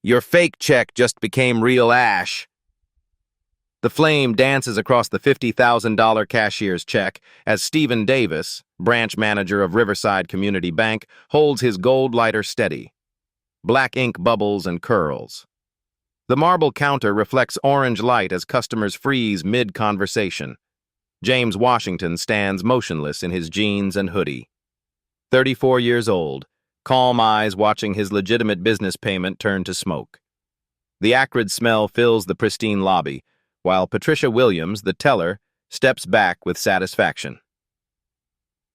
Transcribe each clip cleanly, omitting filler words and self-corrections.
Your fake check just became real ash. The flame dances across the $50,000 cashier's check as Stephen Davis, branch manager of Riverside Community Bank, holds his gold lighter steady. Black ink bubbles and curls. The marble counter reflects orange light as customers freeze mid-conversation. James Washington stands motionless in his jeans and hoodie. 34 years old, calm eyes watching his legitimate business payment turn to smoke. The acrid smell fills the pristine lobby, while Patricia Williams, the teller, steps back with satisfaction.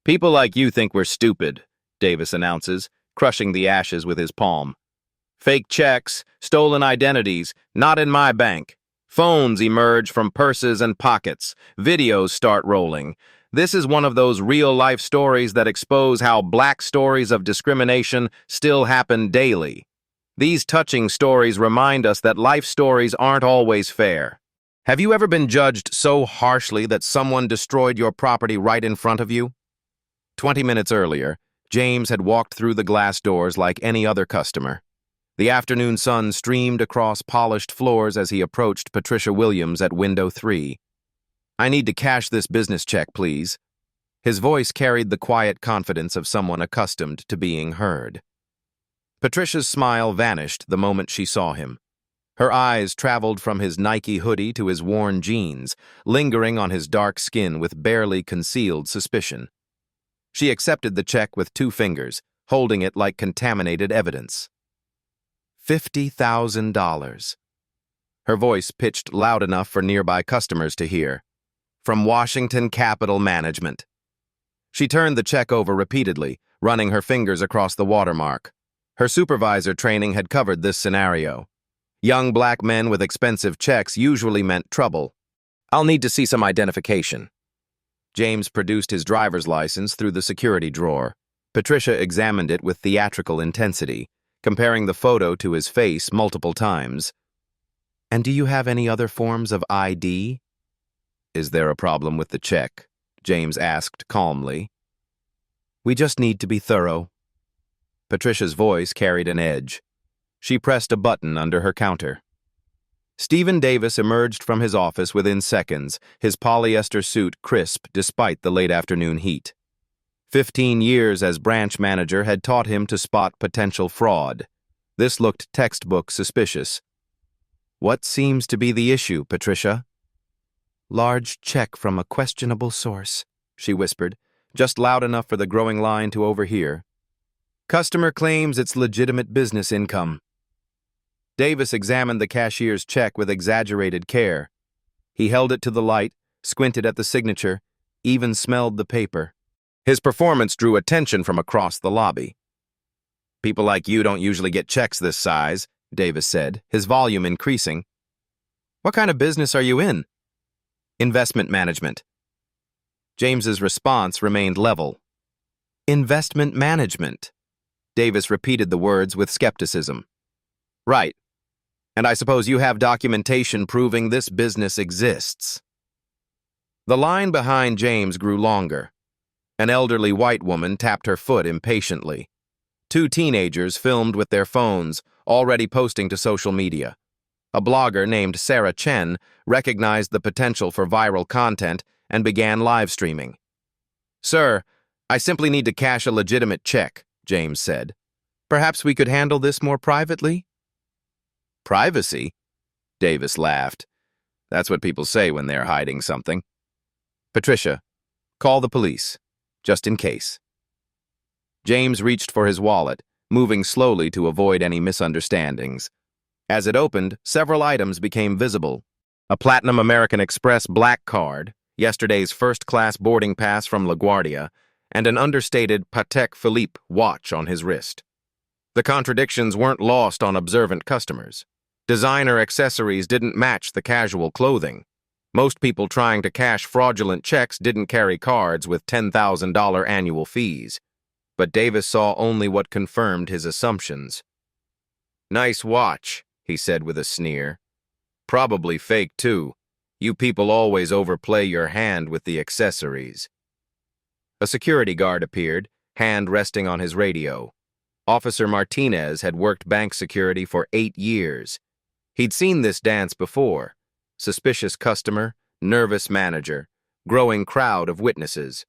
"People like you think we're stupid," Davis announces, crushing the ashes with his palm. "Fake checks, stolen identities, not in my bank. Phones emerge from purses and pockets. Videos start rolling. This is one of those real-life stories that expose how black stories of discrimination still happen daily. These touching stories remind us that life stories aren't always fair. Have you ever been judged so harshly that someone destroyed your property right in front of you?" 20 minutes earlier, James had walked through the glass doors like any other customer. The afternoon sun streamed across polished floors as he approached Patricia Williams at window 3. "I need to cash this business check, please." His voice carried the quiet confidence of someone accustomed to being heard. Patricia's smile vanished the moment she saw him. Her eyes traveled from his Nike hoodie to his worn jeans, lingering on his dark skin with barely concealed suspicion. She accepted the check with 2 fingers, holding it like contaminated evidence. $50,000. Her voice pitched loud enough for nearby customers to hear. "From Washington Capital Management." She turned the check over repeatedly, running her fingers across the watermark. Her supervisor training had covered this scenario. Young black men with expensive checks usually meant trouble. "I'll need to see some identification." James produced his driver's license through the security drawer. Patricia examined it with theatrical intensity, comparing the photo to his face multiple times. "And do you have any other forms of ID?" "Is there a problem with the check?" James asked calmly. "We just need to be thorough." Patricia's voice carried an edge. She pressed a button under her counter. Stephen Davis emerged from his office within seconds, his polyester suit crisp despite the late afternoon heat. 15 years as branch manager had taught him to spot potential fraud. This looked textbook suspicious. "What seems to be the issue, Patricia?" "Large check from a questionable source," she whispered, just loud enough for the growing line to overhear. "Customer claims it's legitimate business income." Davis examined the cashier's check with exaggerated care. He held it to the light, squinted at the signature, even smelled the paper. His performance drew attention from across the lobby. "People like you don't usually get checks this size," Davis said, his volume increasing. "What kind of business are you in?" "Investment management." James's response remained level. "Investment management." Davis repeated the words with skepticism. "Right. And I suppose you have documentation proving this business exists." The line behind James grew longer. An elderly white woman tapped her foot impatiently. 2 teenagers filmed with their phones, already posting to social media. A blogger named Sarah Chen recognized the potential for viral content and began live streaming. "Sir, I simply need to cash a legitimate check," James said. "Perhaps we could handle this more privately?" "Privacy?" Davis laughed. "That's what people say when they're hiding something." "Patricia, call the police, just in case." James reached for his wallet, moving slowly to avoid any misunderstandings. As it opened, several items became visible. A Platinum American Express black card, yesterday's first-class boarding pass from LaGuardia, and an understated Patek Philippe watch on his wrist. The contradictions weren't lost on observant customers. Designer accessories didn't match the casual clothing. Most people trying to cash fraudulent checks didn't carry cards with $10,000 annual fees. But Davis saw only what confirmed his assumptions. "Nice watch," he said with a sneer. "Probably fake, too. You people always overplay your hand with the accessories." A security guard appeared, hand resting on his radio. Officer Martinez had worked bank security for 8 years. He'd seen this dance before. Suspicious customer, nervous manager, growing crowd of witnesses.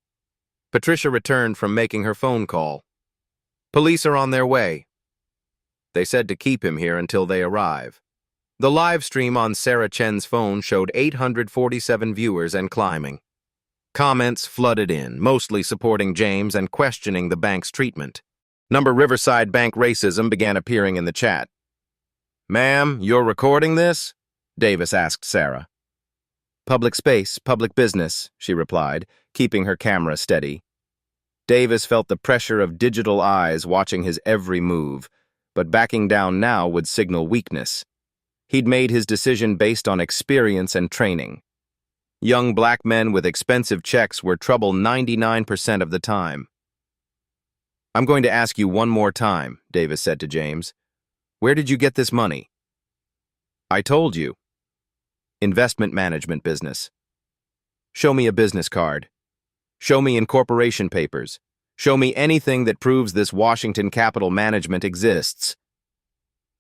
Patricia returned from making her phone call. Police are on their way. They said to keep him here until they arrive. The live stream on Sarah Chen's phone showed 847 viewers and climbing. Comments flooded in, mostly supporting James and questioning the bank's treatment. Riverside Bank racism began appearing in the chat. "Ma'am, you're recording this?" Davis asked Sarah. "Public space, public business," she replied, keeping her camera steady. Davis felt the pressure of digital eyes watching his every move, but backing down now would signal weakness. He'd made his decision based on experience and training. Young black men with expensive checks were trouble 99% of the time. "I'm going to ask you one more time," Davis said to James. "Where did you get this money?" "I told you. Investment management business." "Show me a business card. Show me incorporation papers. Show me anything that proves this Washington Capital Management exists."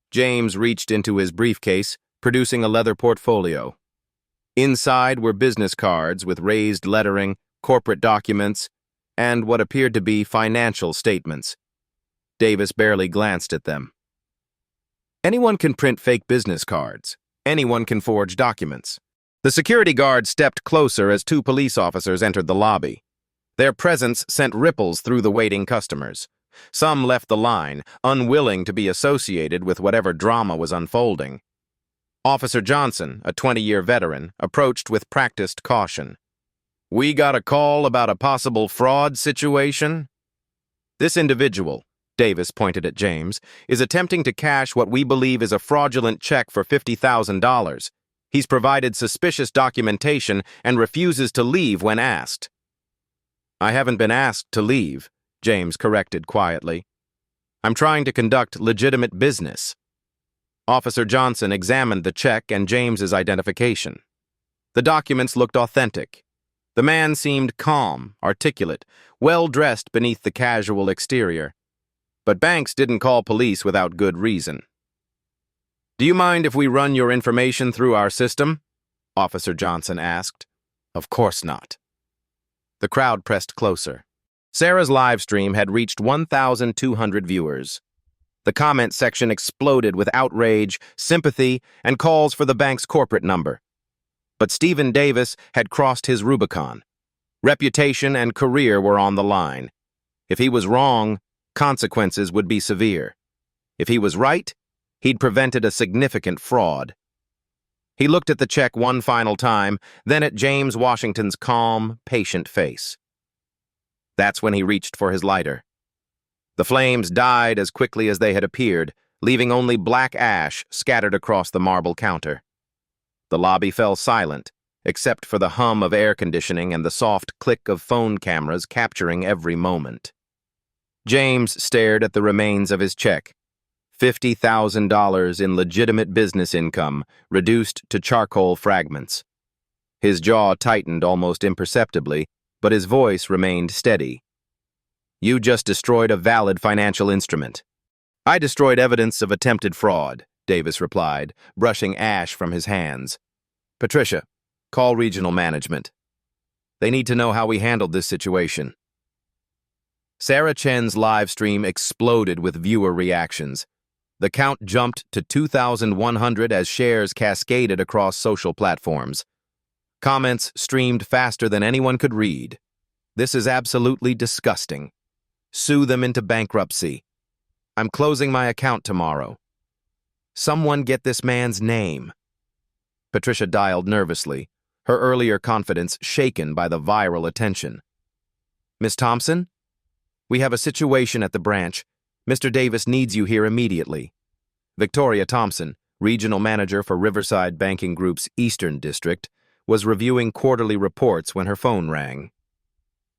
James reached into his briefcase, producing a leather portfolio. Inside were business cards with raised lettering, corporate documents, and what appeared to be financial statements. Davis barely glanced at them. Anyone can print fake business cards. Anyone can forge documents. The security guard stepped closer as 2 police officers entered the lobby. Their presence sent ripples through the waiting customers. Some left the line, unwilling to be associated with whatever drama was unfolding. Officer Johnson, a 20-year veteran, approached with practiced caution. "We got a call about a possible fraud situation?" "This individual," Davis pointed at James, "is attempting to cash what we believe is a fraudulent check for $50,000. He's provided suspicious documentation and refuses to leave when asked." "I haven't been asked to leave," James corrected quietly. "I'm trying to conduct legitimate business." Officer Johnson examined the check and James's identification. The documents looked authentic. The man seemed calm, articulate, well-dressed beneath the casual exterior. But banks didn't call police without good reason. "Do you mind if we run your information through our system?" Officer Johnson asked. "Of course not." The crowd pressed closer. Sarah's live stream had reached 1,200 viewers. The comment section exploded with outrage, sympathy, and calls for the bank's corporate number. But Stephen Davis had crossed his Rubicon. Reputation and career were on the line. If he was wrong, consequences would be severe. If he was right, he'd prevented a significant fraud. He looked at the check one final time, then at James Washington's calm, patient face. That's when he reached for his lighter. The flames died as quickly as they had appeared, leaving only black ash scattered across the marble counter. The lobby fell silent, except for the hum of air conditioning and the soft click of phone cameras capturing every moment. James stared at the remains of his check. $50,000 in legitimate business income, reduced to charcoal fragments. His jaw tightened almost imperceptibly, but his voice remained steady. "You just destroyed a valid financial instrument." "I destroyed evidence of attempted fraud," Davis replied, brushing ash from his hands. "Patricia, call regional management. They need to know how we handled this situation." Sarah Chen's live stream exploded with viewer reactions. The count jumped to 2,100 as shares cascaded across social platforms. Comments streamed faster than anyone could read. "This is absolutely disgusting. Sue them into bankruptcy. I'm closing my account tomorrow. Someone get this man's name." Patricia dialed nervously, her earlier confidence shaken by the viral attention. "Miss Thompson? We have a situation at the branch. Mr. Davis needs you here immediately." Victoria Thompson, regional manager for Riverside Banking Group's Eastern District, was reviewing quarterly reports when her phone rang.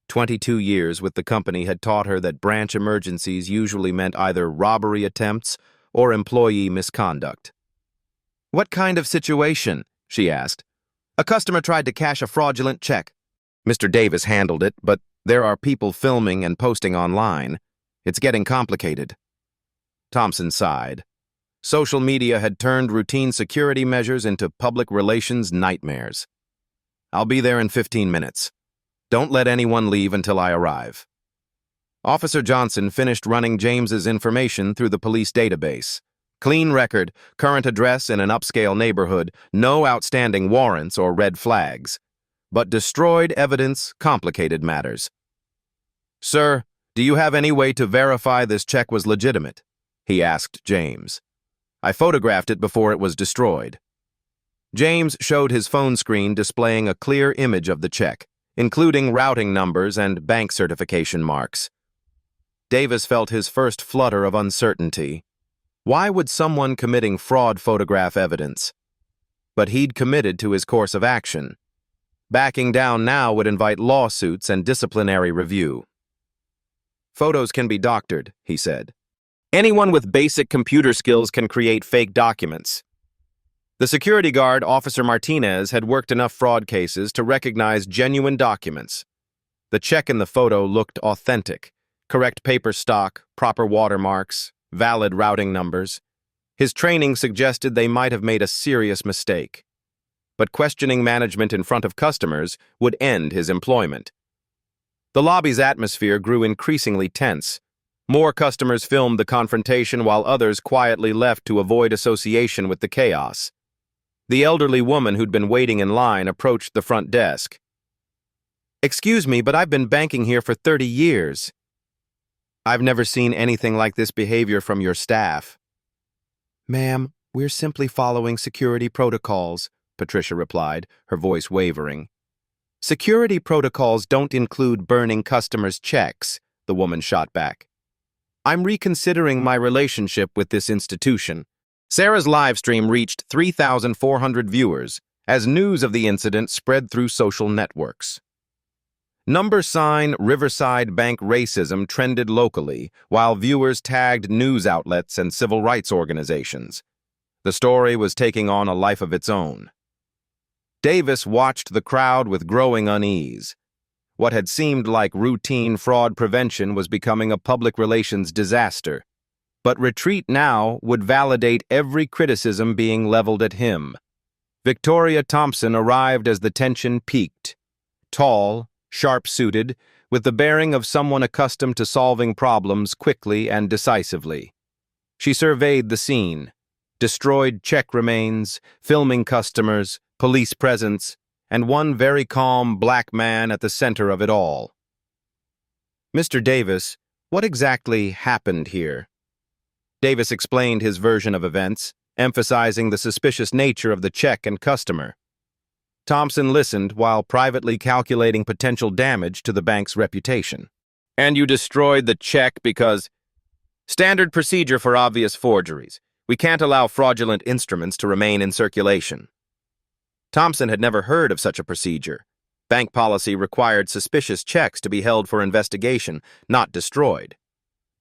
22 years with the company had taught her that branch emergencies usually meant either robbery attempts or employee misconduct. "What kind of situation?" she asked. "A customer tried to cash a fraudulent check. Mr. Davis handled it, but there are people filming and posting online. It's getting complicated." Thompson sighed. Social media had turned routine security measures into public relations nightmares. I'll be there in 15 minutes. Don't let anyone leave until I arrive. Officer Johnson finished running James's information through the police database. Clean record, current address in an upscale neighborhood, no outstanding warrants or red flags. But destroyed evidence complicated matters. Sir, do you have any way to verify this check was legitimate? He asked James. I photographed it before it was destroyed. James showed his phone screen displaying a clear image of the check, including routing numbers and bank certification marks. Davis felt his first flutter of uncertainty. Why would someone committing fraud photograph evidence? But he'd committed to his course of action. Backing down now would invite lawsuits and disciplinary review. Photos can be doctored, he said. Anyone with basic computer skills can create fake documents. The security guard, Officer Martinez, had worked enough fraud cases to recognize genuine documents. The check in the photo looked authentic. Correct paper stock, proper watermarks, valid routing numbers. His training suggested they might have made a serious mistake. But questioning management in front of customers would end his employment. The lobby's atmosphere grew increasingly tense. More customers filmed the confrontation while others quietly left to avoid association with the chaos. The elderly woman who'd been waiting in line approached the front desk. Excuse me, but I've been banking here for 30 years. I've never seen anything like this behavior from your staff. Ma'am, we're simply following security protocols, Patricia replied, her voice wavering. Security protocols don't include burning customers' checks, the woman shot back. I'm reconsidering my relationship with this institution. Sarah's live stream reached 3,400 viewers as news of the incident spread through social networks. Number sign Riverside Bank racism trended locally, while viewers tagged news outlets and civil rights organizations. The story was taking on a life of its own. Davis watched the crowd with growing unease. What had seemed like routine fraud prevention was becoming a public relations disaster. But retreat now would validate every criticism being leveled at him. Victoria Thompson arrived as the tension peaked. Tall, sharp-suited, with the bearing of someone accustomed to solving problems quickly and decisively. She surveyed the scene. Destroyed check remains, filming customers, police presence, and one very calm black man at the center of it all. Mr. Davis, what exactly happened here? Davis explained his version of events, emphasizing the suspicious nature of the check and customer. Thompson listened while privately calculating potential damage to the bank's reputation. And you destroyed the check because... Standard procedure for obvious forgeries. We can't allow fraudulent instruments to remain in circulation. Thompson had never heard of such a procedure. Bank policy required suspicious checks to be held for investigation, not destroyed.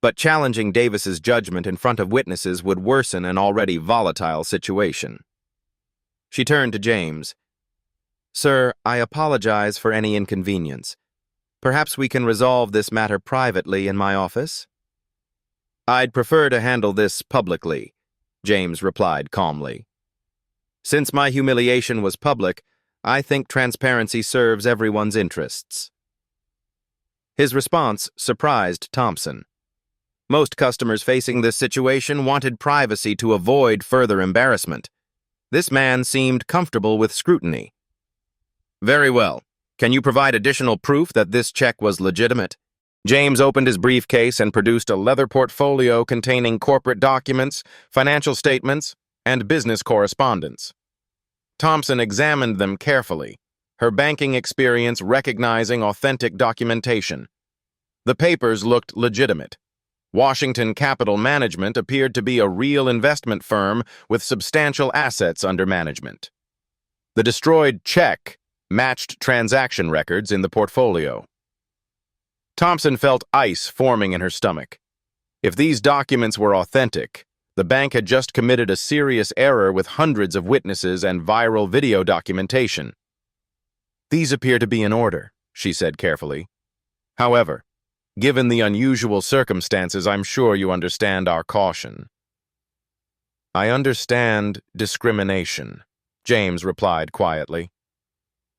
But challenging Davis's judgment in front of witnesses would worsen an already volatile situation. She turned to James. Sir, I apologize for any inconvenience. Perhaps we can resolve this matter privately in my office? I'd prefer to handle this publicly, James replied calmly. Since my humiliation was public, I think transparency serves everyone's interests. His response surprised Thompson. Most customers facing this situation wanted privacy to avoid further embarrassment. This man seemed comfortable with scrutiny. Very well. Can you provide additional proof that this check was legitimate? James opened his briefcase and produced a leather portfolio containing corporate documents, financial statements, and business correspondence. Thompson examined them carefully, her banking experience recognizing authentic documentation. The papers looked legitimate. Washington Capital Management appeared to be a real investment firm with substantial assets under management. The destroyed check matched transaction records in the portfolio. Thompson felt ice forming in her stomach. If these documents were authentic, the bank had just committed a serious error with hundreds of witnesses and viral video documentation. These appear to be in order, she said carefully. However, Given the unusual circumstances, I'm sure you understand our caution. I understand discrimination, James replied quietly.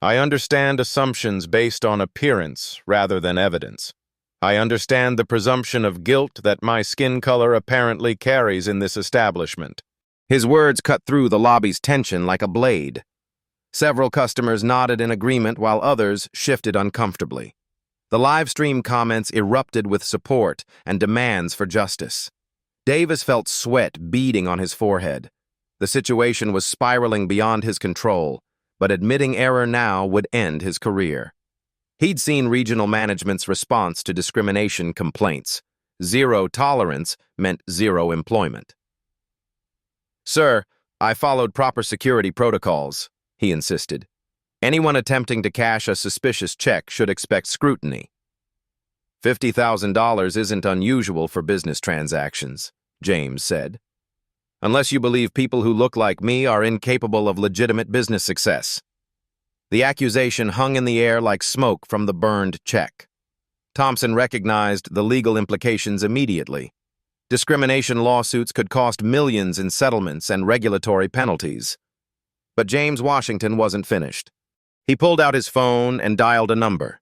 I understand assumptions based on appearance rather than evidence. I understand the presumption of guilt that my skin color apparently carries in this establishment. His words cut through the lobby's tension like a blade. Several customers nodded in agreement while others shifted uncomfortably. The live stream comments erupted with support and demands for justice. Davis felt sweat beading on his forehead. The situation was spiraling beyond his control, but admitting error now would end his career. He'd seen regional management's response to discrimination complaints. Zero tolerance meant zero employment. Sir, I followed proper security protocols, he insisted. Anyone attempting to cash a suspicious check should expect scrutiny. $50,000 isn't unusual for business transactions, James said. Unless you believe people who look like me are incapable of legitimate business success. The accusation hung in the air like smoke from the burned check. Thompson recognized the legal implications immediately. Discrimination lawsuits could cost millions in settlements and regulatory penalties. But James Washington wasn't finished. He pulled out his phone and dialed a number.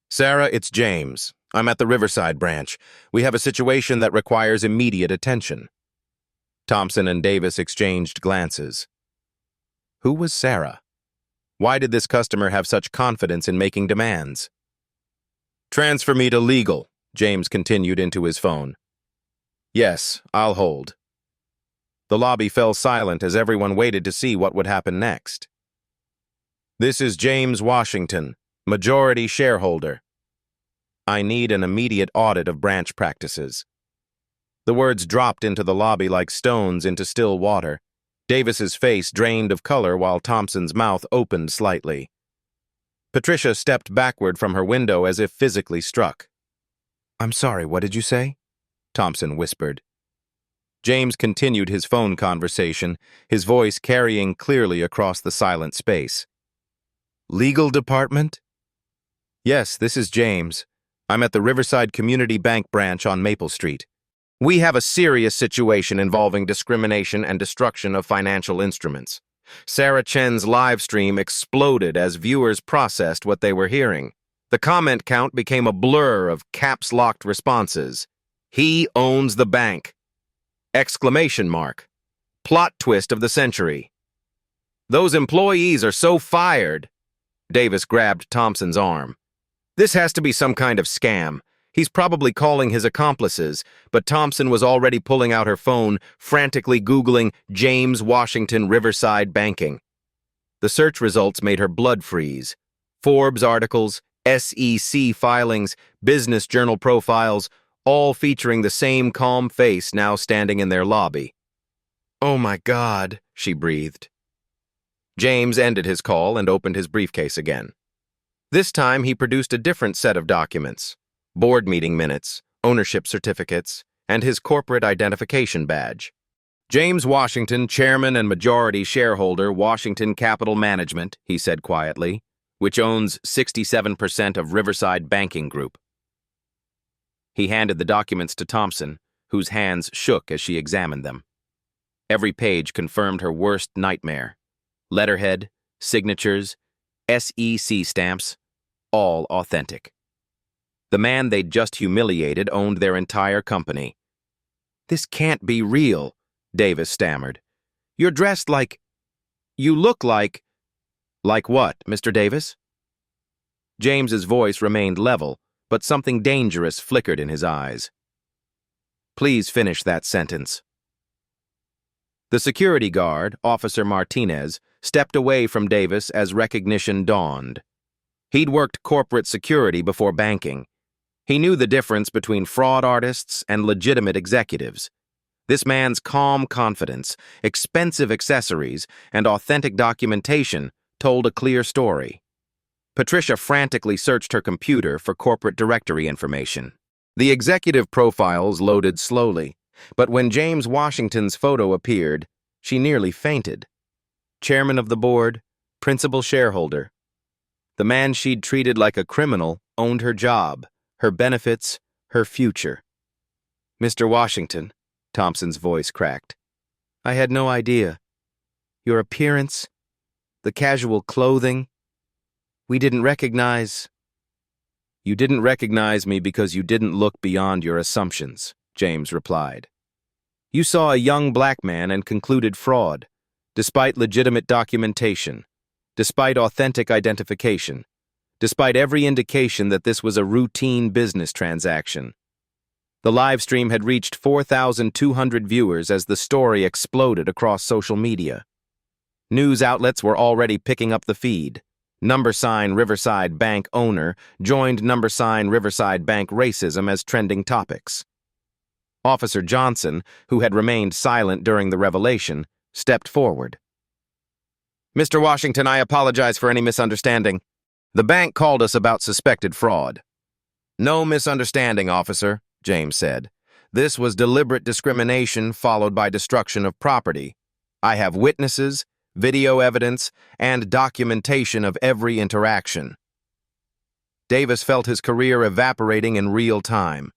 Sarah, it's James. I'm at the Riverside branch. We have a situation that requires immediate attention. Thompson and Davis exchanged glances. Who was Sarah? Why did this customer have such confidence in making demands? Transfer me to legal, James continued into his phone. Yes, I'll hold. The lobby fell silent as everyone waited to see what would happen next. This is James Washington, majority shareholder. I need an immediate audit of branch practices. The words dropped into the lobby like stones into still water. Davis's face drained of color while Thompson's mouth opened slightly. Patricia stepped backward from her window as if physically struck. I'm sorry, what did you say? Thompson whispered. James continued his phone conversation, his voice carrying clearly across the silent space. Legal department? Yes, this is James. I'm at the Riverside Community Bank branch on Maple Street. We have a serious situation involving discrimination and destruction of financial instruments. Sarah Chen's live stream exploded as viewers processed what they were hearing. The comment count became a blur of caps-locked responses. He owns the bank! Exclamation mark. Plot twist of the century. Those employees are so fired. Davis grabbed Thompson's arm. This has to be some kind of scam. He's probably calling his accomplices, but Thompson was already pulling out her phone, frantically Googling James Washington Riverside Banking. The search results made her blood freeze. Forbes articles, SEC filings, business journal profiles, all featuring the same calm face now standing in their lobby. Oh my God, she breathed. James ended his call and opened his briefcase again. This time he produced a different set of documents. Board meeting minutes, ownership certificates, and his corporate identification badge. James Washington, chairman and majority shareholder, Washington Capital Management, he said quietly, which owns 67% of Riverside Banking Group. He handed the documents to Thompson, whose hands shook as she examined them. Every page confirmed her worst nightmare. Letterhead, signatures, SEC stamps, all authentic. The man they'd just humiliated owned their entire company. This can't be real, Davis stammered. You're dressed like... You look like... Like what, Mr. Davis? James's voice remained level, but something dangerous flickered in his eyes. Please finish that sentence. The security guard, Officer Martinez, stepped away from Davis as recognition dawned. He'd worked corporate security before banking. He knew the difference between fraud artists and legitimate executives. This man's calm confidence, expensive accessories, and authentic documentation told a clear story. Patricia frantically searched her computer for corporate directory information. The executive profiles loaded slowly, but when James Washington's photo appeared, she nearly fainted. Chairman of the board, principal shareholder. The man she'd treated like a criminal owned her job, her benefits, her future. "Mr. Washington," Thompson's voice cracked. "I had no idea. Your appearance, the casual clothing, we didn't recognize—" "You didn't recognize me because you didn't look beyond your assumptions," James replied. "You saw a young black man and concluded fraud, despite legitimate documentation, despite authentic identification, despite every indication that this was a routine business transaction." The live stream had reached 4,200 viewers as the story exploded across social media. News outlets were already picking up the feed. Riverside Bank owner joined Riverside Bank racism as trending topics. Officer Johnson, who had remained silent during the revelation, stepped forward. "Mr. Washington, I apologize for any misunderstanding. The bank called us about suspected fraud." "No misunderstanding, officer," James said. "This was deliberate discrimination followed by destruction of property. I have witnesses, video evidence, and documentation of every interaction." Davis felt his career evaporating in real time.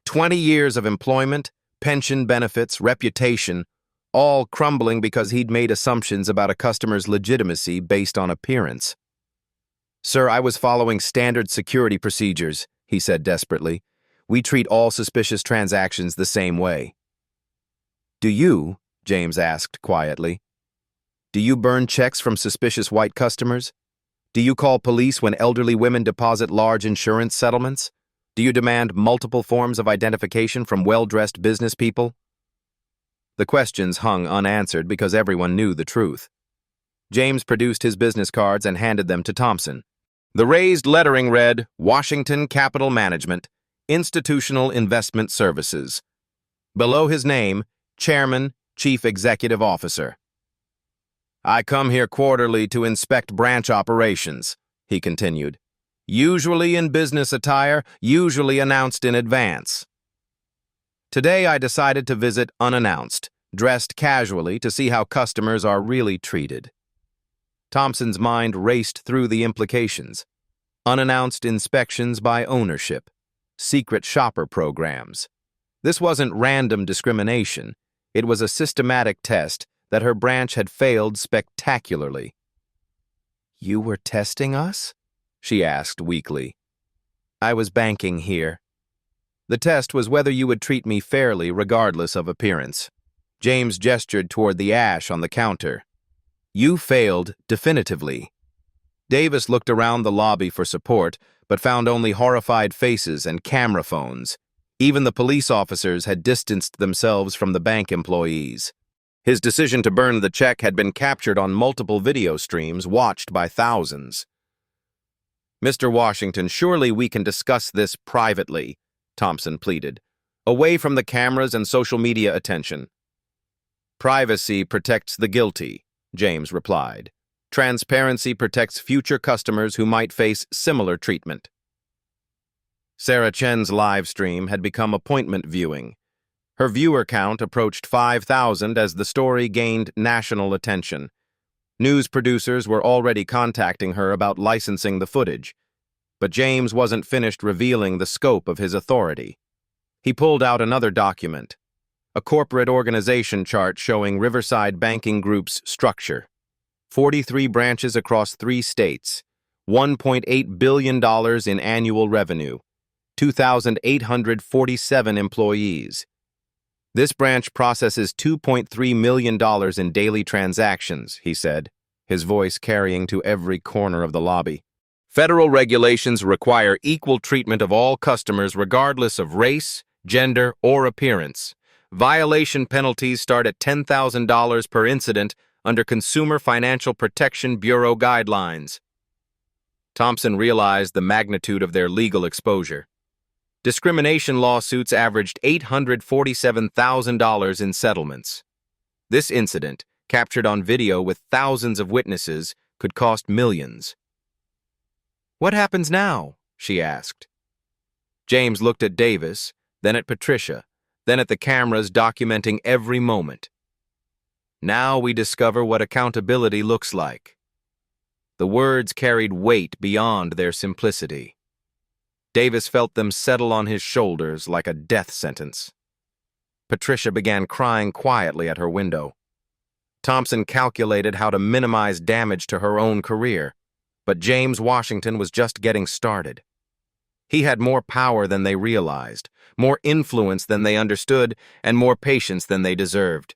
20 years of employment, pension benefits, reputation, all crumbling because he'd made assumptions about a customer's legitimacy based on appearance. "Sir, I was following standard security procedures," he said desperately. "We treat all suspicious transactions the same way." "Do you?" James asked quietly. "Do you burn checks from suspicious white customers? Do you call police when elderly women deposit large insurance settlements? Do you demand multiple forms of identification from well-dressed business people?" The questions hung unanswered because everyone knew the truth. James produced his business cards and handed them to Thompson. The raised lettering read, "Washington Capital Management, Institutional Investment Services." Below his name, Chairman, Chief Executive Officer. "I come here quarterly to inspect branch operations," he continued. "Usually in business attire, usually announced in advance. Today I decided to visit unannounced, dressed casually to see how customers are really treated." Thompson's mind raced through the implications. Unannounced inspections by ownership. Secret shopper programs. This wasn't random discrimination. It was a systematic test that her branch had failed spectacularly. "You were testing us?" she asked weakly. "I was banking here. The test was whether you would treat me fairly regardless of appearance." James gestured toward the ash on the counter. "You failed definitively." Davis looked around the lobby for support, but found only horrified faces and camera phones. Even the police officers had distanced themselves from the bank employees. His decision to burn the check had been captured on multiple video streams watched by thousands. "Mr. Washington, surely we can discuss this privately," Thompson pleaded, "away from the cameras and social media attention." "Privacy protects the guilty," James replied. "Transparency protects future customers who might face similar treatment." Sarah Chen's live stream had become appointment viewing. Her viewer count approached 5,000 as the story gained national attention. News producers were already contacting her about licensing the footage. But James wasn't finished revealing the scope of his authority. He pulled out another document, a corporate organization chart showing Riverside Banking Group's structure. 43 branches across 3 states, $1.8 billion in annual revenue, 2,847 employees. This branch processes $2.3 million in daily transactions, he said, his voice carrying to every corner of the lobby. Federal regulations require equal treatment of all customers regardless of race, gender, or appearance. Violation penalties start at $10,000 per incident under Consumer Financial Protection Bureau guidelines. Thompson realized the magnitude of their legal exposure. Discrimination lawsuits averaged $847,000 in settlements. This incident, captured on video with thousands of witnesses, could cost millions. "What happens now?" she asked. James looked at Davis, then at Patricia, then at the cameras documenting every moment. "Now we discover what accountability looks like." The words carried weight beyond their simplicity. Davis felt them settle on his shoulders like a death sentence. Patricia began crying quietly at her window. Thompson calculated how to minimize damage to her own career, but James Washington was just getting started. He had more power than they realized, more influence than they understood, and more patience than they deserved.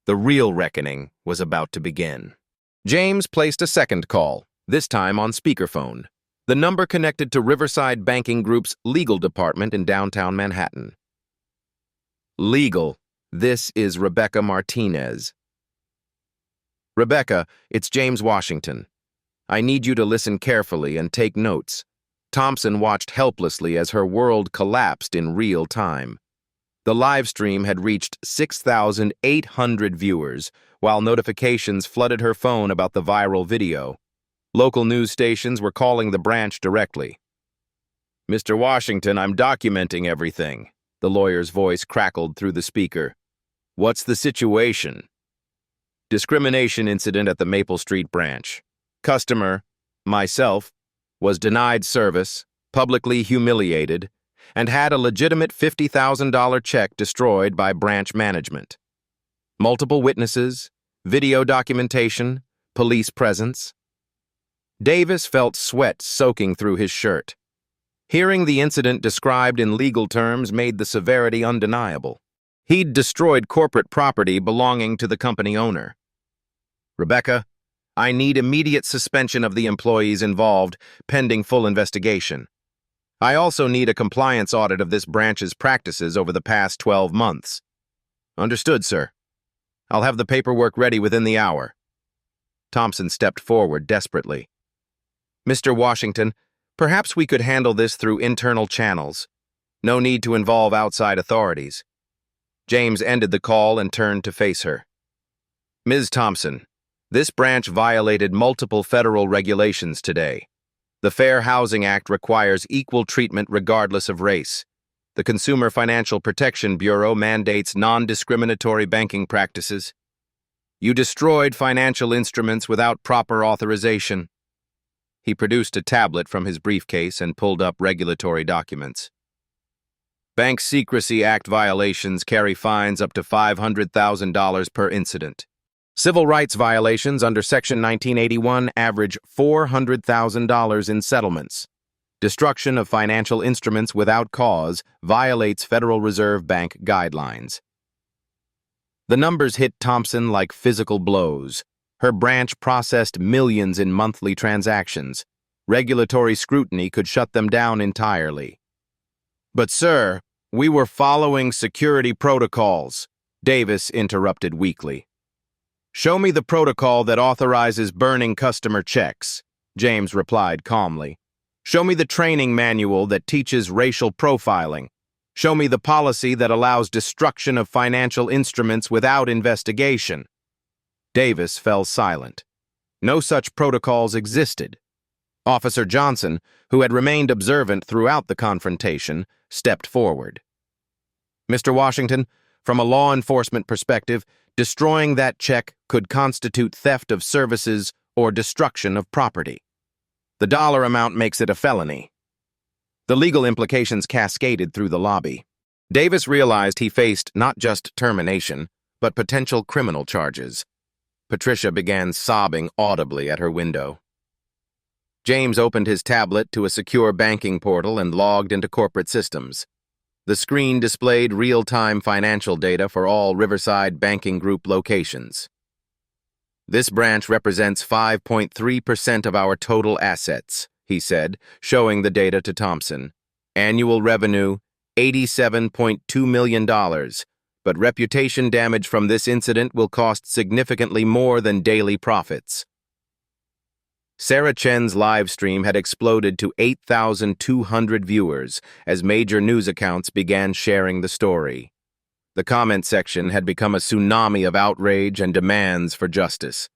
The real reckoning was about to begin. James placed a second call, this time on speakerphone. The number connected to Riverside Banking Group's legal department in downtown Manhattan. Legal. This is Rebecca Martinez. Rebecca, it's James Washington. I need you to listen carefully and take notes. Thompson watched helplessly as her world collapsed in real time. The live stream had reached 6,800 viewers, while notifications flooded her phone about the viral video. Local news stations were calling the branch directly. "Mr. Washington, I'm documenting everything," the lawyer's voice crackled through the speaker. "What's the situation?" "Discrimination incident at the Maple Street branch. Customer, myself, was denied service, publicly humiliated, and had a legitimate $50,000 check destroyed by branch management. Multiple witnesses, video documentation, police presence." Davis felt sweat soaking through his shirt. Hearing the incident described in legal terms made the severity undeniable. He'd destroyed corporate property belonging to the company owner. "Rebecca, I need immediate suspension of the employees involved, pending full investigation. I also need a compliance audit of this branch's practices over the past 12 months. "Understood, sir. I'll have the paperwork ready within the hour." Thompson stepped forward desperately. "Mr. Washington, perhaps we could handle this through internal channels. No need to involve outside authorities." James ended the call and turned to face her. "Ms. Thompson, this branch violated multiple federal regulations today. The Fair Housing Act requires equal treatment regardless of race. The Consumer Financial Protection Bureau mandates non-discriminatory banking practices. You destroyed financial instruments without proper authorization." He produced a tablet from his briefcase and pulled up regulatory documents. "Bank Secrecy Act violations carry fines up to $500,000 per incident. Civil rights violations under Section 1981 average $400,000 in settlements. Destruction of financial instruments without cause violates Federal Reserve Bank guidelines." The numbers hit Thompson like physical blows. Her branch processed millions in monthly transactions. Regulatory scrutiny could shut them down entirely. "But sir, we were following security protocols," Davis interrupted weakly. "Show me the protocol that authorizes burning customer checks," James replied calmly. "Show me the training manual that teaches racial profiling. Show me the policy that allows destruction of financial instruments without investigation." Davis fell silent. No such protocols existed. Officer Johnson, who had remained observant throughout the confrontation, stepped forward. "Mr. Washington, from a law enforcement perspective, destroying that check could constitute theft of services or destruction of property. The dollar amount makes it a felony." The legal implications cascaded through the lobby. Davis realized he faced not just termination, but potential criminal charges. Patricia began sobbing audibly at her window. James opened his tablet to a secure banking portal and logged into corporate systems. The screen displayed real-time financial data for all Riverside Banking Group locations. "This branch represents 5.3% of our total assets," he said, showing the data to Thompson. "Annual revenue, $87.2 million, but reputation damage from this incident will cost significantly more than daily profits." Sarah Chen's live stream had exploded to 8,200 viewers as major news accounts began sharing the story. The comment section had become a tsunami of outrage and demands for justice.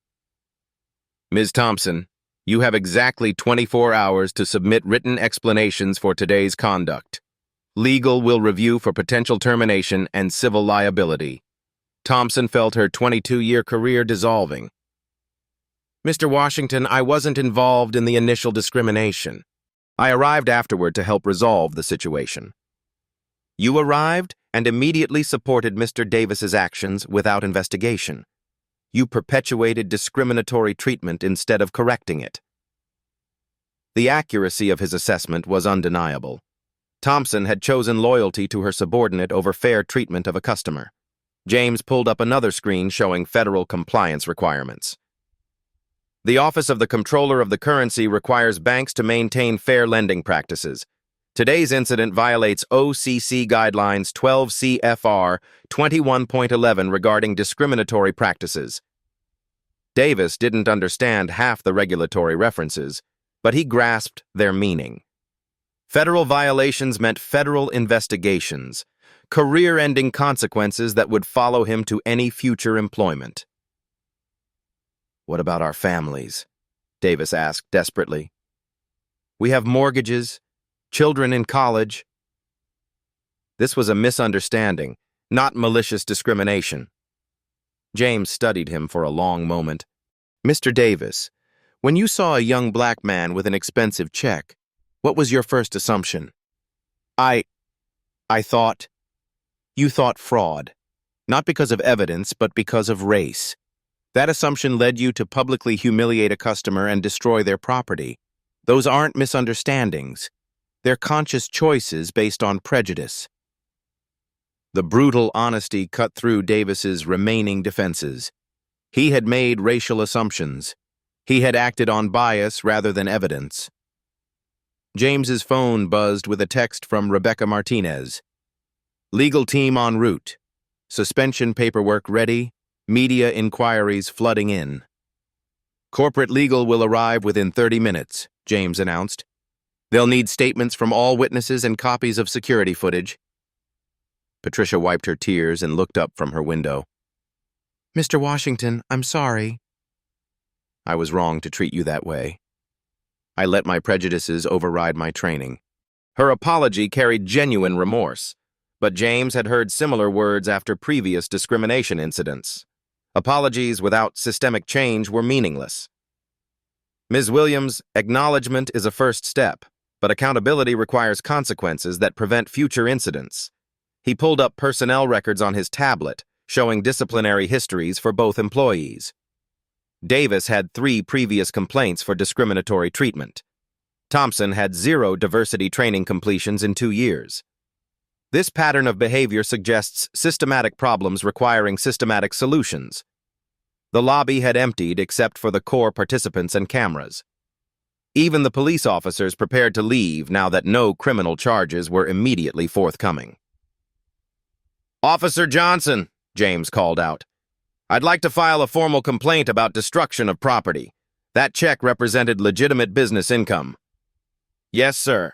"Ms. Thompson, you have exactly 24 hours to submit written explanations for today's conduct. Legal will review for potential termination and civil liability." Thompson felt her 22-year career dissolving. "Mr. Washington, I wasn't involved in the initial discrimination." I arrived afterward to help resolve the situation. You arrived and immediately supported Mr. Davis's actions without investigation. You perpetuated discriminatory treatment instead of correcting it. The accuracy of his assessment was undeniable. Thompson had chosen loyalty to her subordinate over fair treatment of a customer. James pulled up another screen showing federal compliance requirements. The Office of the Comptroller of the Currency requires banks to maintain fair lending practices. Today's incident violates OCC Guidelines 12 CFR 21.11 regarding discriminatory practices. Davis didn't understand half the regulatory references, but he grasped their meaning. Federal violations meant federal investigations, career-ending consequences that would follow him to any future employment. "What about our families?" Davis asked desperately. "We have mortgages, children in college." This was a misunderstanding, not malicious discrimination. James studied him for a long moment. "Mr. Davis, when you saw a young black man with an expensive check, what was your first assumption?" I thought. You thought fraud, not because of evidence, but because of race. That assumption led you to publicly humiliate a customer and destroy their property. Those aren't misunderstandings. They're conscious choices based on prejudice. The brutal honesty cut through Davis's remaining defenses. He had made racial assumptions. He had acted on bias rather than evidence. James's phone buzzed with a text from Rebecca Martinez. "Legal team en route. Suspension paperwork ready. Media inquiries flooding in." "Corporate legal will arrive within 30 minutes, James announced. "They'll need statements from all witnesses and copies of security footage." Patricia wiped her tears and looked up from her window. "Mr. Washington, I'm sorry." "I was wrong to treat you that way. I let my prejudices override my training." Her apology carried genuine remorse, but James had heard similar words after previous discrimination incidents. Apologies without systemic change were meaningless. "Ms. Williams, acknowledgement is a first step, but accountability requires consequences that prevent future incidents." He pulled up personnel records on his tablet, showing disciplinary histories for both employees. Davis had 3 previous complaints for discriminatory treatment. Thompson had 0 diversity training completions in 2 years. This pattern of behavior suggests systematic problems requiring systematic solutions. The lobby had emptied except for the core participants and cameras. Even the police officers prepared to leave now that no criminal charges were immediately forthcoming. "Officer Johnson," James called out, "I'd like to file a formal complaint about destruction of property. That check represented legitimate business income." "Yes, sir.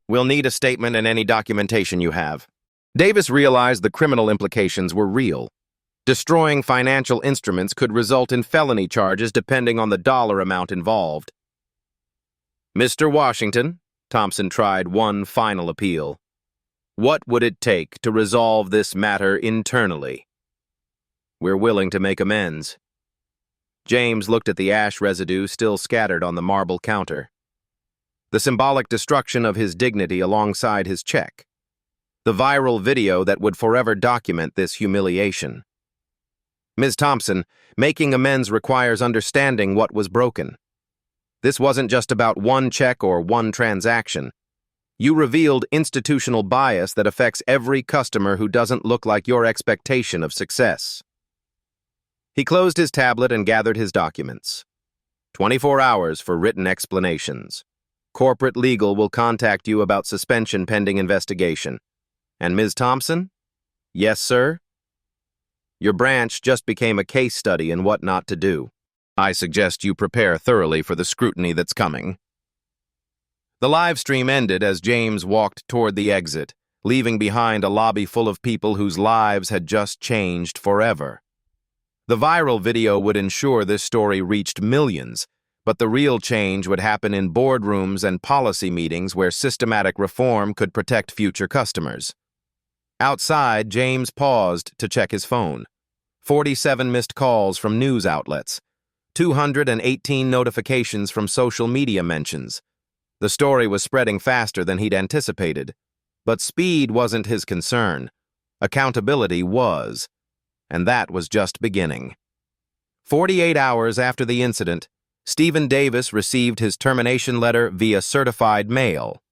We'll need a statement and any documentation you have." Davis realized the criminal implications were real. Destroying financial instruments could result in felony charges depending on the dollar amount involved. "Mr. Washington," Thompson tried one final appeal. "What would it take to resolve this matter internally?" "We're willing to make amends." James looked at the ash residue still scattered on the marble counter. The symbolic destruction of his dignity alongside his check. The viral video that would forever document this humiliation. "Ms. Thompson, making amends requires understanding what was broken. This wasn't just about one check or one transaction. You revealed institutional bias that affects every customer who doesn't look like your expectation of success." He closed his tablet and gathered his documents. 24 hours for written explanations. Corporate legal will contact you about suspension pending investigation. And Ms. Thompson? Yes, sir? Your branch just became a case study in what not to do. I suggest you prepare thoroughly for the scrutiny that's coming. The live stream ended as James walked toward the exit, leaving behind a lobby full of people whose lives had just changed forever. The viral video would ensure this story reached millions, but the real change would happen in boardrooms and policy meetings where systematic reform could protect future customers. Outside, James paused to check his phone. 47 missed calls from news outlets. 218 notifications from social media mentions. The story was spreading faster than he'd anticipated. But speed wasn't his concern. Accountability was. And that was just beginning. 48 hours after the incident, Stephen Davis received his termination letter via certified mail.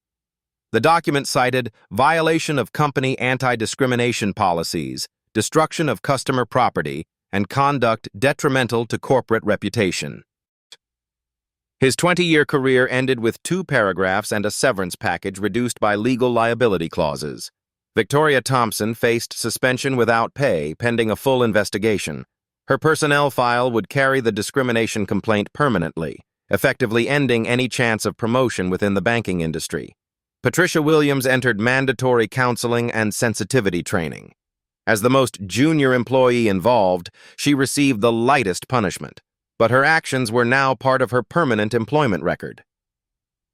The document cited violation of company anti-discrimination policies, destruction of customer property, and conduct detrimental to corporate reputation. His 20-year career ended with 2 paragraphs and a severance package reduced by legal liability clauses. Victoria Thompson faced suspension without pay pending a full investigation. Her personnel file would carry the discrimination complaint permanently, effectively ending any chance of promotion within the banking industry. Patricia Williams entered mandatory counseling and sensitivity training. As the most junior employee involved, she received the lightest punishment, but her actions were now part of her permanent employment record.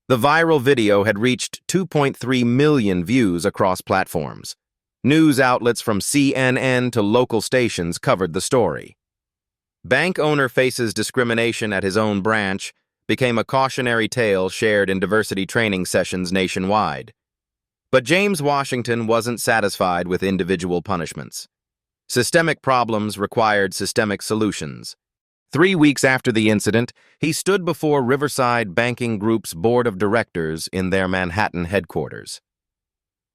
The viral video had reached 2.3 million views across platforms. News outlets from CNN to local stations covered the story. Bank owner faces discrimination at his own branch became a cautionary tale shared in diversity training sessions nationwide. But James Washington wasn't satisfied with individual punishments. Systemic problems required systemic solutions. 3 weeks after the incident, he stood before Riverside Banking Group's board of directors in their Manhattan headquarters.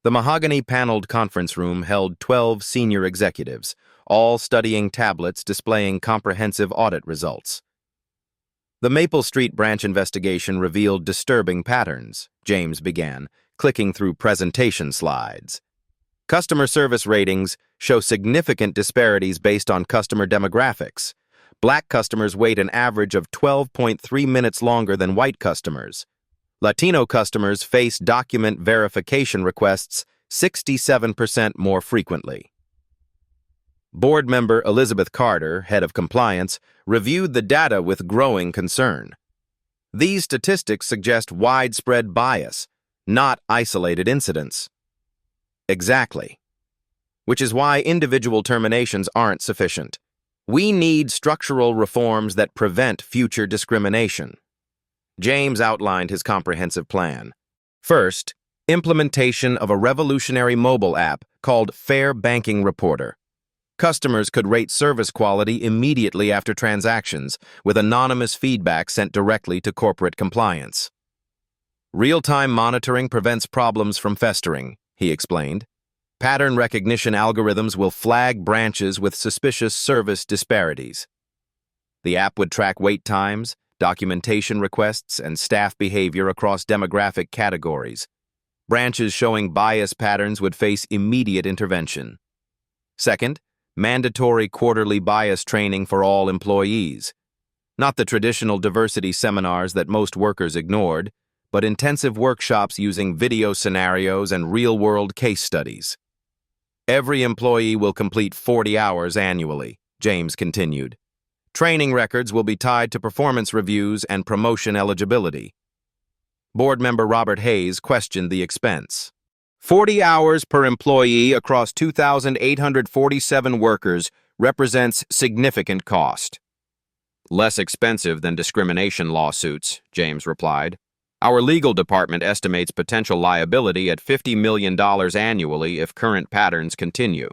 The mahogany-paneled conference room held 12 senior executives, all studying tablets displaying comprehensive audit results. The Maple Street branch investigation revealed disturbing patterns, James began, clicking through presentation slides. Customer service ratings show significant disparities based on customer demographics. Black customers wait an average of 12.3 minutes longer than white customers. Latino customers face document verification requests 67% more frequently. Board member Elizabeth Carter, head of compliance, reviewed the data with growing concern. These statistics suggest widespread bias, not isolated incidents. Exactly. Which is why individual terminations aren't sufficient. We need structural reforms that prevent future discrimination. James outlined his comprehensive plan. First, implementation of a revolutionary mobile app called Fair Banking Reporter. Customers could rate service quality immediately after transactions, with anonymous feedback sent directly to corporate compliance. Real-time monitoring prevents problems from festering, he explained. Pattern recognition algorithms will flag branches with suspicious service disparities. The app would track wait times, documentation requests, and staff behavior across demographic categories. Branches showing bias patterns would face immediate intervention. Second, mandatory quarterly bias training for all employees. Not the traditional diversity seminars that most workers ignored, but intensive workshops using video scenarios and real-world case studies. Every employee will complete 40 hours annually, James continued. Training records will be tied to performance reviews and promotion eligibility. Board member Robert Hayes questioned the expense. 40 hours per employee across 2,847 workers represents significant cost. Less expensive than discrimination lawsuits, James replied. Our legal department estimates potential liability at $50 million annually if current patterns continue.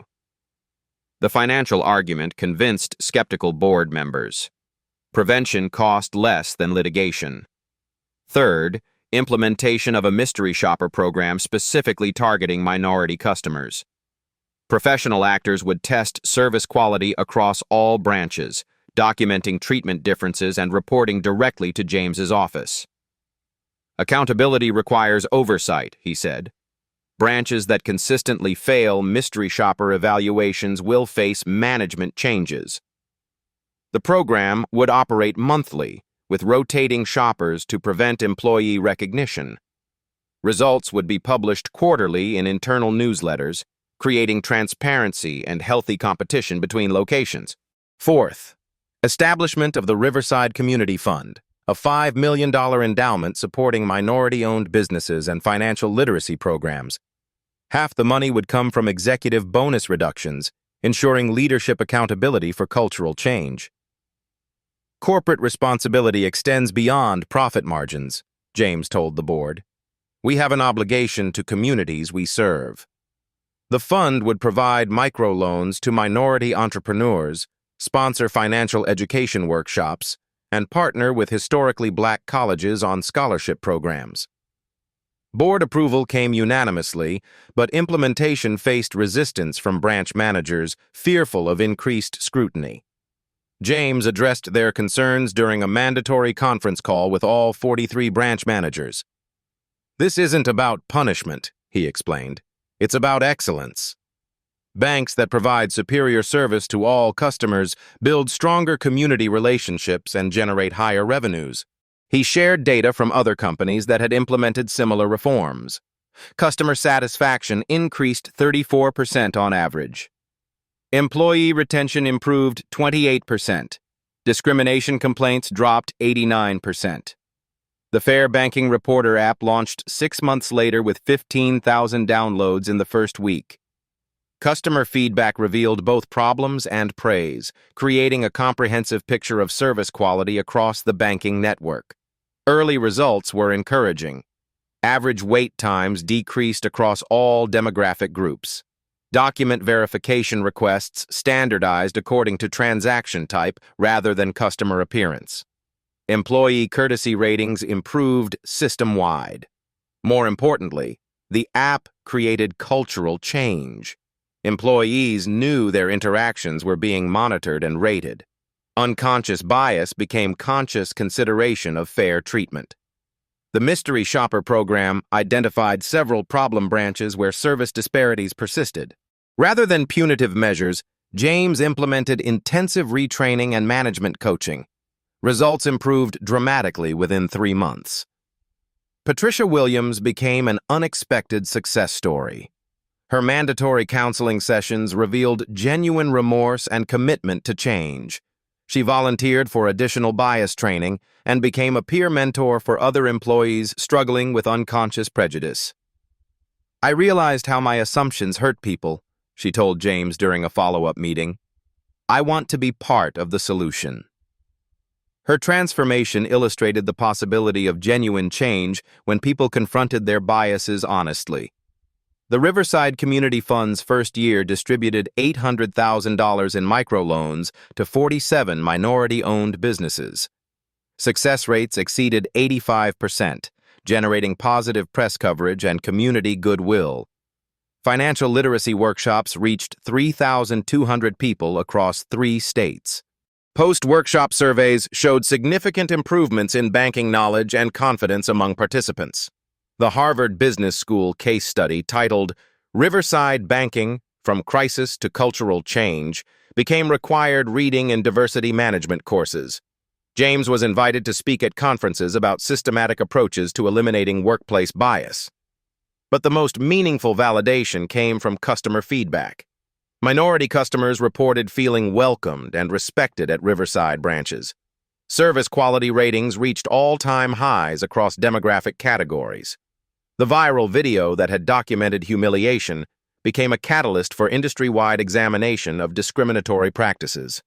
The financial argument convinced skeptical board members. Prevention cost less than litigation. Third, implementation of a mystery shopper program specifically targeting minority customers. Professional actors would test service quality across all branches, documenting treatment differences and reporting directly to James's office. Accountability requires oversight, he said. Branches that consistently fail mystery shopper evaluations will face management changes. The program would operate monthly, with rotating shoppers to prevent employee recognition. Results would be published quarterly in internal newsletters, creating transparency and healthy competition between locations. Fourth, establishment of the Riverside Community Fund, a $5 million endowment supporting minority-owned businesses and financial literacy programs. Half the money would come from executive bonus reductions, ensuring leadership accountability for cultural change. Corporate responsibility extends beyond profit margins, James told the board. "We have an obligation to communities we serve." The fund would provide microloans to minority entrepreneurs, sponsor financial education workshops, and partner with historically black colleges on scholarship programs. Board approval came unanimously, but implementation faced resistance from branch managers fearful of increased scrutiny. James addressed their concerns during a mandatory conference call with all 43 branch managers. "This isn't about punishment," he explained. "It's about excellence. Banks that provide superior service to all customers build stronger community relationships and generate higher revenues." He shared data from other companies that had implemented similar reforms. Customer satisfaction increased 34% on average. Employee retention improved 28%. Discrimination complaints dropped 89%. The Fair Banking Reporter app launched 6 months later with 15,000 downloads in the first week. Customer feedback revealed both problems and praise, creating a comprehensive picture of service quality across the banking network. Early results were encouraging. Average wait times decreased across all demographic groups. Document verification requests standardized according to transaction type rather than customer appearance. Employee courtesy ratings improved system-wide. More importantly, the app created cultural change. Employees knew their interactions were being monitored and rated. Unconscious bias became conscious consideration of fair treatment. The Mystery Shopper program identified several problem branches where service disparities persisted. Rather than punitive measures, James implemented intensive retraining and management coaching. Results improved dramatically within 3 months. Patricia Williams became an unexpected success story. Her mandatory counseling sessions revealed genuine remorse and commitment to change. She volunteered for additional bias training and became a peer mentor for other employees struggling with unconscious prejudice. "I realized how my assumptions hurt people," she told James during a follow-up meeting. "I want to be part of the solution." Her transformation illustrated the possibility of genuine change when people confronted their biases honestly. The Riverside Community Fund's first year distributed $800,000 in microloans to 47 minority-owned businesses. Success rates exceeded 85%, generating positive press coverage and community goodwill. Financial literacy workshops reached 3,200 people across 3 states. Post-workshop surveys showed significant improvements in banking knowledge and confidence among participants. The Harvard Business School case study titled "Riverside Banking: From Crisis to Cultural Change" became required reading in diversity management courses. James was invited to speak at conferences about systematic approaches to eliminating workplace bias. But the most meaningful validation came from customer feedback. Minority customers reported feeling welcomed and respected at Riverside branches. Service quality ratings reached all-time highs across demographic categories. The viral video that had documented humiliation became a catalyst for industry-wide examination of discriminatory practices.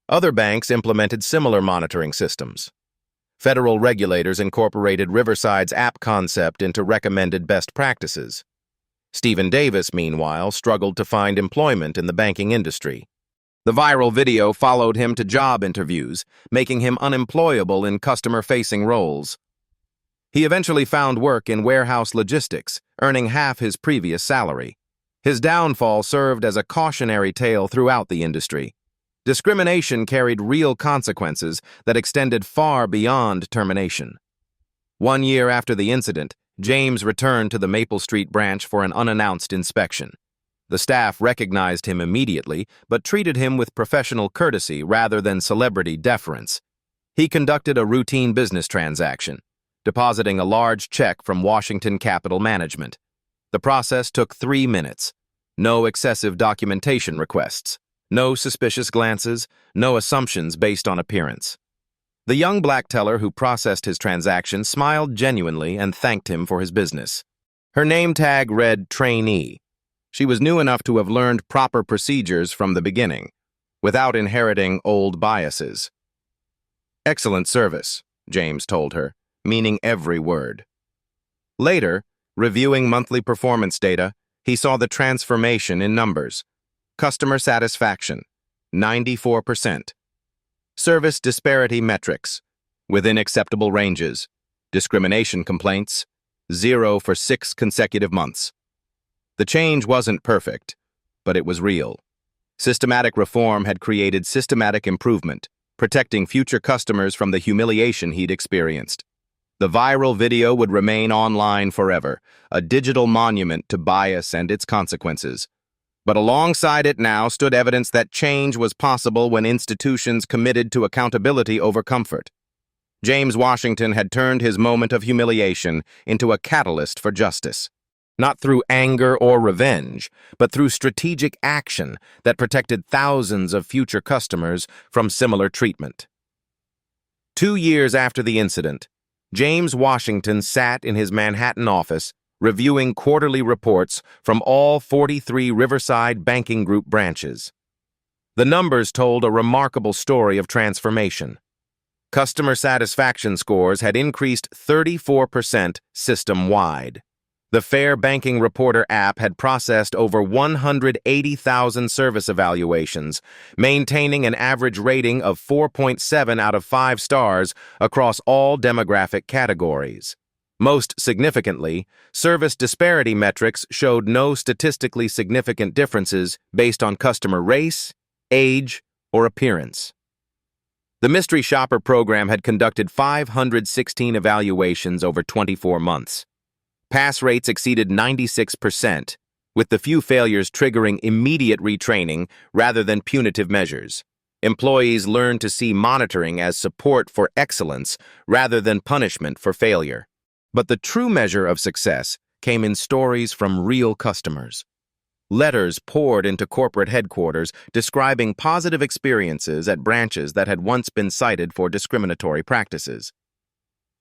Other banks implemented similar monitoring systems. Federal regulators incorporated Riverside's app concept into recommended best practices. Stephen Davis, meanwhile, struggled to find employment in the banking industry. The viral video followed him to job interviews, making him unemployable in customer-facing roles. He eventually found work in warehouse logistics, earning half his previous salary. His downfall served as a cautionary tale throughout the industry. Discrimination carried real consequences that extended far beyond termination. 1 year after the incident, James returned to the Maple Street branch for an unannounced inspection. The staff recognized him immediately, but treated him with professional courtesy rather than celebrity deference. He conducted a routine business transaction, depositing a large check from Washington Capital Management. The process took 3 minutes. No excessive documentation requests, no suspicious glances, no assumptions based on appearance. The young black teller who processed his transaction smiled genuinely and thanked him for his business. Her name tag read trainee. She was new enough to have learned proper procedures from the beginning, without inheriting old biases. "Excellent service," James told her, meaning every word. Later, reviewing monthly performance data, he saw the transformation in numbers. Customer satisfaction, 94%. Service disparity metrics, within acceptable ranges. Discrimination complaints, 0 for 6 consecutive months. The change wasn't perfect, but it was real. Systematic reform had created systematic improvement, protecting future customers from the humiliation he'd experienced. The viral video would remain online forever, a digital monument to bias and its consequences. But alongside it now stood evidence that change was possible when institutions committed to accountability over comfort. James Washington had turned his moment of humiliation into a catalyst for justice. Not through anger or revenge, but through strategic action that protected thousands of future customers from similar treatment. 2 years after the incident, James Washington sat in his Manhattan office reviewing quarterly reports from all 43 Riverside Banking Group branches. The numbers told a remarkable story of transformation. Customer satisfaction scores had increased 34% system-wide. The Fair Banking Reporter app had processed over 180,000 service evaluations, maintaining an average rating of 4.7 out of 5 stars across all demographic categories. Most significantly, service disparity metrics showed no statistically significant differences based on customer race, age, or appearance. The Mystery Shopper program had conducted 516 evaluations over 24 months. Pass rates exceeded 96%, with the few failures triggering immediate retraining rather than punitive measures. Employees learned to see monitoring as support for excellence rather than punishment for failure. But the true measure of success came in stories from real customers. Letters poured into corporate headquarters describing positive experiences at branches that had once been cited for discriminatory practices.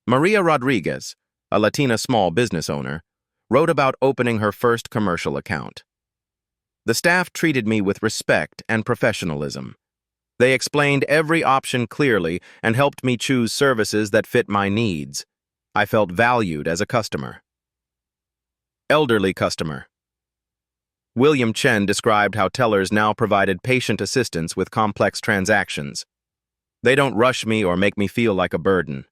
Maria Rodriguez, a Latina small business owner, wrote about opening her first commercial account. The staff treated me with respect and professionalism. They explained every option clearly and helped me choose services that fit my needs. I felt valued as a customer. Elderly customer. William Chen described how tellers now provided patient assistance with complex transactions. They don't rush me or make me feel like a burden.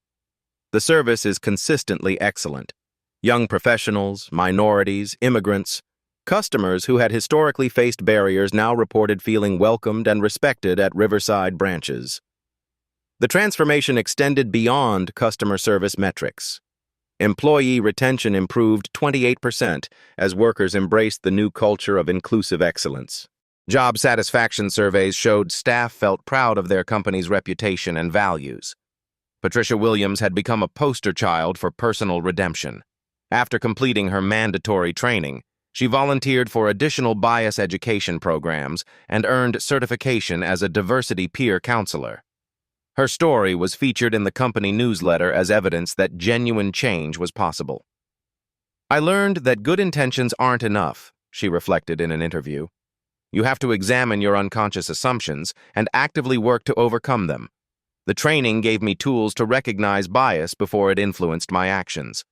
The service is consistently excellent. Young professionals, minorities, immigrants, customers who had historically faced barriers now reported feeling welcomed and respected at Riverside branches. The transformation extended beyond customer service metrics. Employee retention improved 28% as workers embraced the new culture of inclusive excellence. Job satisfaction surveys showed staff felt proud of their company's reputation and values. Patricia Williams had become a poster child for personal redemption. After completing her mandatory training, she volunteered for additional bias education programs and earned certification as a diversity peer counselor. Her story was featured in the company newsletter as evidence that genuine change was possible. I learned that good intentions aren't enough, she reflected in an interview. You have to examine your unconscious assumptions and actively work to overcome them. The training gave me tools to recognize bias before it influenced my actions.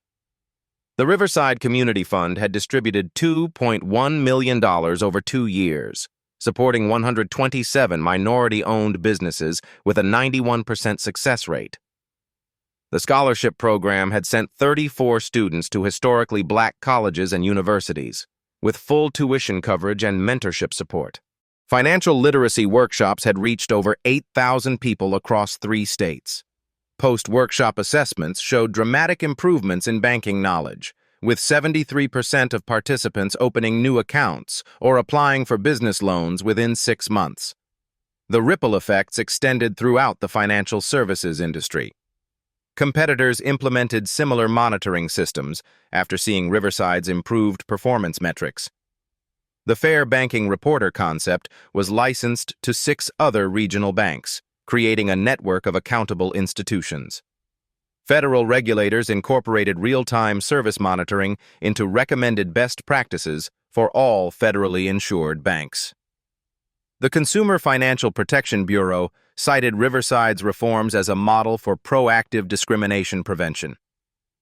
The Riverside Community Fund had distributed $2.1 million over 2 years, supporting 127 minority-owned businesses with a 91% success rate. The scholarship program had sent 34 students to historically black colleges and universities, with full tuition coverage and mentorship support. Financial literacy workshops had reached over 8,000 people across 3 states. Post-workshop assessments showed dramatic improvements in banking knowledge, with 73% of participants opening new accounts or applying for business loans within 6 months. The ripple effects extended throughout the financial services industry. Competitors implemented similar monitoring systems after seeing Riverside's improved performance metrics. The Fair Banking Reporter concept was licensed to 6 other regional banks, creating a network of accountable institutions. Federal regulators incorporated real-time service monitoring into recommended best practices for all federally insured banks. The Consumer Financial Protection Bureau cited Riverside's reforms as a model for proactive discrimination prevention.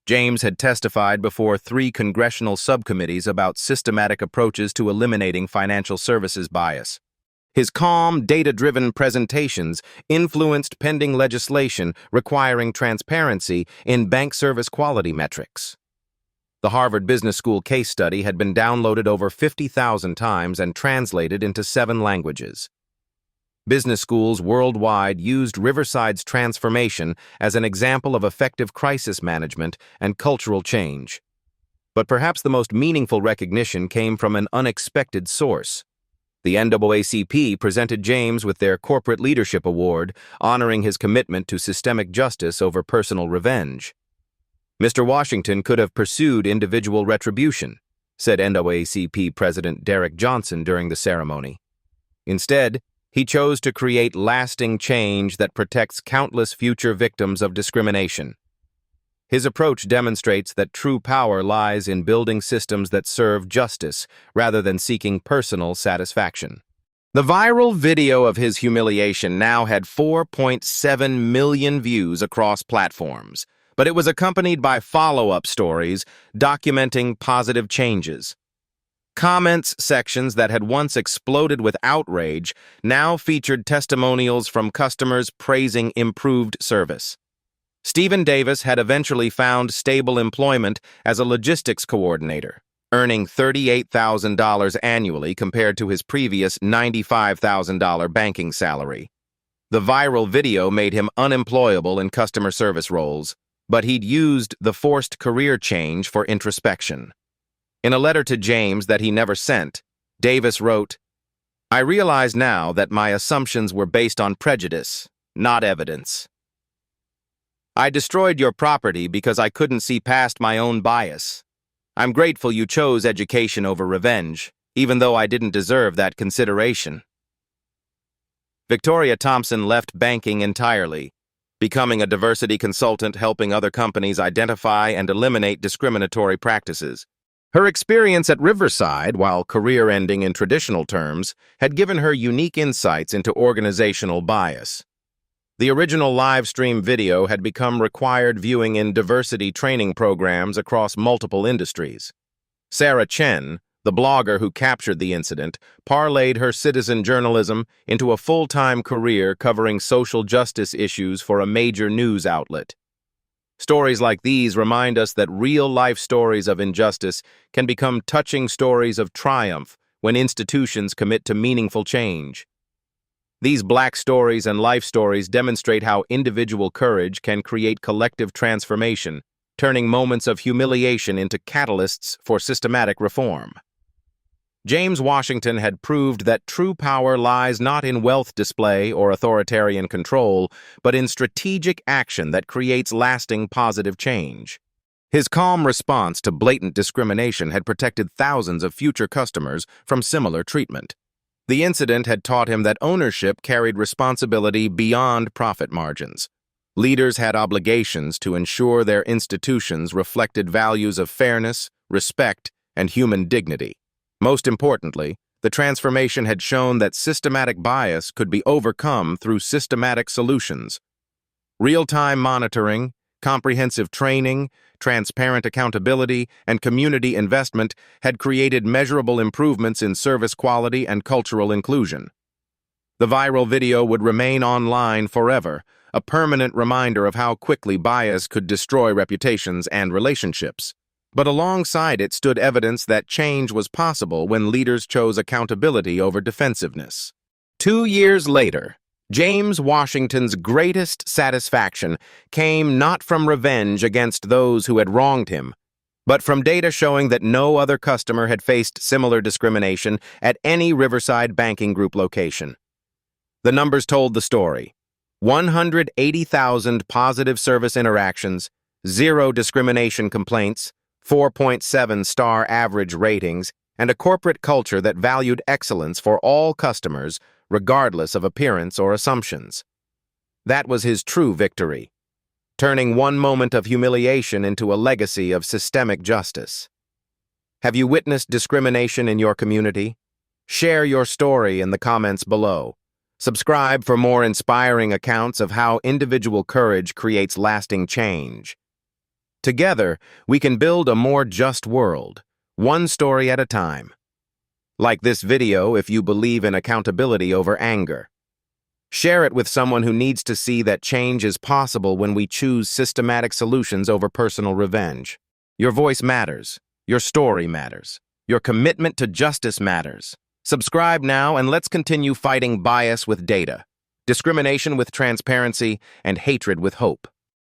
James had testified before 3 congressional subcommittees about systematic approaches to eliminating financial services bias. His calm, data-driven presentations influenced pending legislation requiring transparency in bank service quality metrics. The Harvard Business School case study had been downloaded over 50,000 times and translated into 7 languages. Business schools worldwide used Riverside's transformation as an example of effective crisis management and cultural change. But perhaps the most meaningful recognition came from an unexpected source. The NAACP presented James with their Corporate Leadership Award, honoring his commitment to systemic justice over personal revenge. Mr. Washington could have pursued individual retribution, said NAACP President Derek Johnson during the ceremony. Instead, he chose to create lasting change that protects countless future victims of discrimination. His approach demonstrates that true power lies in building systems that serve justice rather than seeking personal satisfaction. The viral video of his humiliation now had 4.7 million views across platforms, but it was accompanied by follow-up stories documenting positive changes. Comments sections that had once exploded with outrage now featured testimonials from customers praising improved service. Stephen Davis had eventually found stable employment as a logistics coordinator, earning $38,000 annually compared to his previous $95,000 banking salary. The viral video made him unemployable in customer service roles, but he'd used the forced career change for introspection. In a letter to James that he never sent, Davis wrote, "I realize now that my assumptions were based on prejudice, not evidence. I destroyed your property because I couldn't see past my own bias. I'm grateful you chose education over revenge, even though I didn't deserve that consideration." Victoria Thompson left banking entirely, becoming a diversity consultant helping other companies identify and eliminate discriminatory practices. Her experience at Riverside, while career-ending in traditional terms, had given her unique insights into organizational bias. The original live stream video had become required viewing in diversity training programs across multiple industries. Sarah Chen, the blogger who captured the incident, parlayed her citizen journalism into a full-time career covering social justice issues for a major news outlet. Stories like these remind us that real-life stories of injustice can become touching stories of triumph when institutions commit to meaningful change. These Black stories and life stories demonstrate how individual courage can create collective transformation, turning moments of humiliation into catalysts for systematic reform. James Washington had proved that true power lies not in wealth display or authoritarian control, but in strategic action that creates lasting positive change. His calm response to blatant discrimination had protected thousands of future customers from similar treatment. The incident had taught him that ownership carried responsibility beyond profit margins. Leaders had obligations to ensure their institutions reflected values of fairness, respect, and human dignity. Most importantly, the transformation had shown that systematic bias could be overcome through systematic solutions. Real-time monitoring, comprehensive training, transparent accountability, and community investment had created measurable improvements in service quality and cultural inclusion. The viral video would remain online forever, a permanent reminder of how quickly bias could destroy reputations and relationships. But alongside it stood evidence that change was possible when leaders chose accountability over defensiveness. 2 years later, James Washington's greatest satisfaction came not from revenge against those who had wronged him, but from data showing that no other customer had faced similar discrimination at any Riverside Banking Group location. The numbers told the story. 180,000 positive service interactions, 0 discrimination complaints, 4.7-star average ratings, and a corporate culture that valued excellence for all customers, regardless of appearance or assumptions. That was his true victory, turning one moment of humiliation into a legacy of systemic justice. Have you witnessed discrimination in your community? Share your story in the comments below. Subscribe for more inspiring accounts of how individual courage creates lasting change. Together, we can build a more just world, one story at a time. Like this video if you believe in accountability over anger. Share it with someone who needs to see that change is possible when we choose systematic solutions over personal revenge. Your voice matters. Your story matters. Your commitment to justice matters. Subscribe now and let's continue fighting bias with data, discrimination with transparency, and hatred with hope.